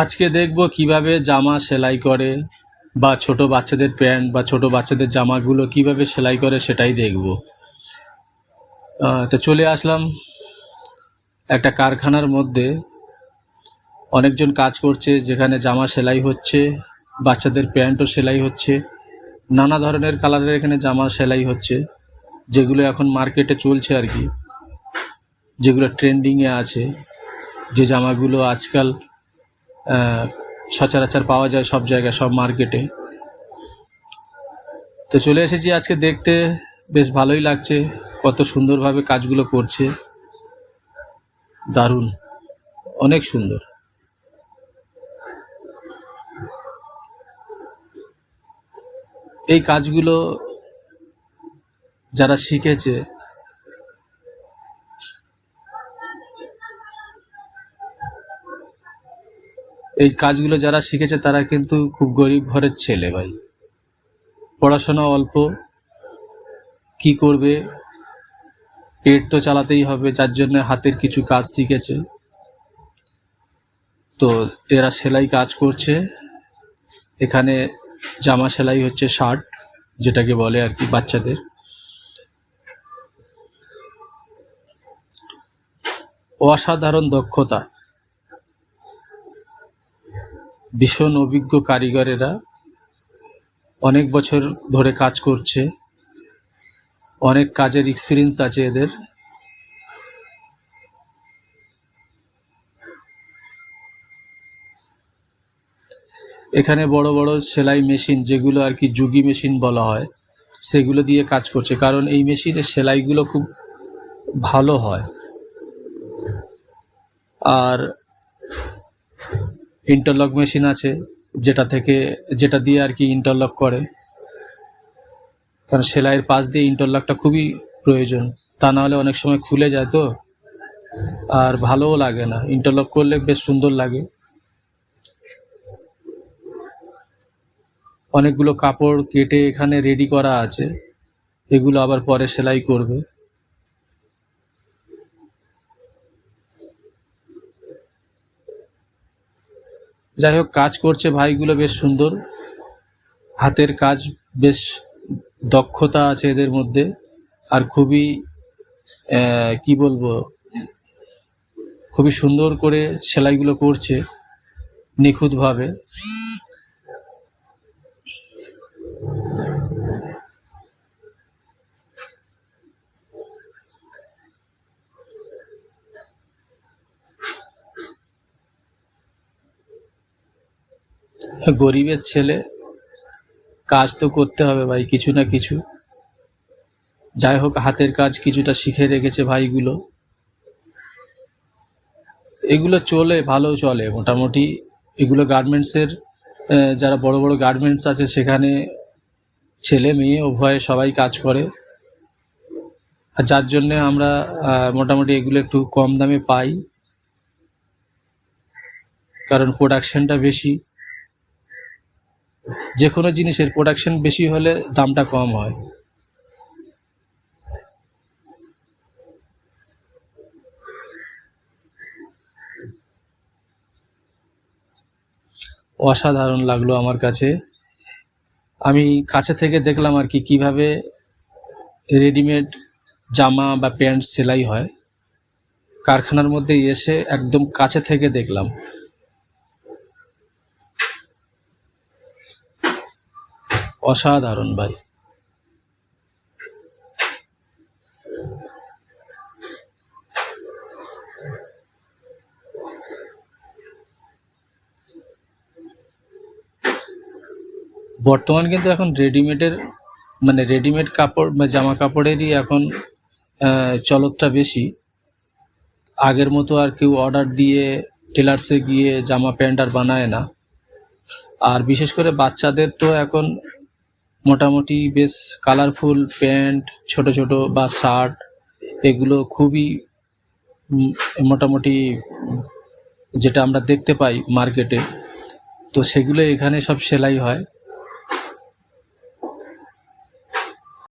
আজকে দেখব কিভাবে জামা সেলাই করে বা ছোট বাচ্চাদের প্যান্ট বা ছোট বাচ্চাদের জামাগুলো কিভাবে সেলাই করে সেটাই দেখব। তো চলে আসলাম একটা কারখানার মধ্যে। অনেকজন কাজ করছে, যেখানে জামা সেলাই হচ্ছে, বাচ্চাদের প্যান্টও সেলাই হচ্ছে, নানা ধরনের কালারের এখানে জামা সেলাই হচ্ছে, যেগুলো এখন মার্কেটে চলছে আর কি, যেগুলো ট্রেন্ডিংয়ে আছে, যে জামাগুলো আজকাল সচরাচর পাওয়া যায় সব জায়গায়, সব মার্কেটে। তো চলে এসেছি আজকে দেখতে, বেশ ভালোই লাগছে, কত সুন্দরভাবে কাজগুলো করছে, দারুণ, অনেক সুন্দর। এই কাজগুলো যারা শিখেছে, তারা কিন্তু খুব গরিব ঘরের ছেলে ভাই। পড়াশোনা অল্প, কি করবে, পেট তো চালাতেই হবে, যার জন্য হাতের কিছু কাজ শিখেছে। তো এরা সেলাই কাজ করছে, এখানে জামা সেলাই হচ্ছে, শার্ট যেটাকে বলে আর কি বাচ্চাদের। অসাধারণ দক্ষতা, ভীষণ অভিজ্ঞ কারিগরেরা, অনেক বছর ধরে কাজ করছে, অনেক কাজের এক্সপিরিয়েন্স আছে এদের। এখানে বড় বড় সেলাই মেশিন, যেগুলো আর কি যুগি মেশিন বলা হয়, সেগুলো দিয়ে কাজ করছে, কারণ এই মেশিনের সেলাইগুলো খুব ভালো হয়। আর ইন্টারলক মেশিন আছে, যেটা দিয়ে আর কি ইন্টারলক করে, কারণ সেলাইয়ের পাশ দিয়ে ইন্টারলকটা খুবই প্রয়োজন, তা নাহলে অনেক সময় খুলে যায় তো, আর ভালোও লাগে না। ইন্টারলক করলে বেশ সুন্দর লাগে। অনেকগুলো কাপড় কেটে এখানে রেডি করা আছে, এগুলো আবার পরে সেলাই করবে। যাই হোক, কাজ করছে ভাইগুলো বেশ সুন্দর, হাতের কাজ, বেশ দক্ষতা আছে এদের মধ্যে, আর খুবই কি বলবো, খুবই সুন্দর করে সেলাইগুলো করছে, নিখুঁতভাবে। গরিবের ছেলে, কাজ তো করতে হবে ভাই, কিছু না কিছু। যাই হোক, হাতের কাজ কিছুটা শিখে রেখেছে ভাইগুলো, এগুলো চলে, ভালো চলে মোটামুটি। এগুলো গার্মেন্টসের, যারা বড় বড় গার্মেন্টস আছে, সেখানে ছেলে মেয়ে উভয়ে সবাই কাজ করে, আর যার জন্যে আমরা মোটামুটি এগুলো একটু কম দামে পাই, কারণ প্রোডাকশনটা বেশি। যে কোনো জিনিসের প্রোডাকশন বেশি হলে দামটা কম হয়। অসাধারণ লাগলো আমার কাছে। আমি কাছে থেকে দেখলাম আর কি কিভাবে রেডিমেড জামা বা প্যান্ট সেলাই হয়, কারখানার মধ্যে এসে একদম কাছে থেকে দেখলাম। অসাধারণ ভাই। বর্তমান কিন্তু এখন রেডিমেড কাপড় বা জামা কাপড়েরই এখন চলতটা বেশি। আগের মতো আর কেউ অর্ডার দিয়ে টেলার্সে গিয়ে জামা প্যান্ট আর বানায় না। আর বিশেষ করে বাচ্চাদের তো এখন মোটামুটি বেশ কালারফুল প্যান্ট, ছোট ছোট বা শার্ট, এগুলো খুবই মোটামুটি যেটা আমরা দেখতে পাই মার্কেটে, তো সেগুলো এখানে সব সেলাই হয়।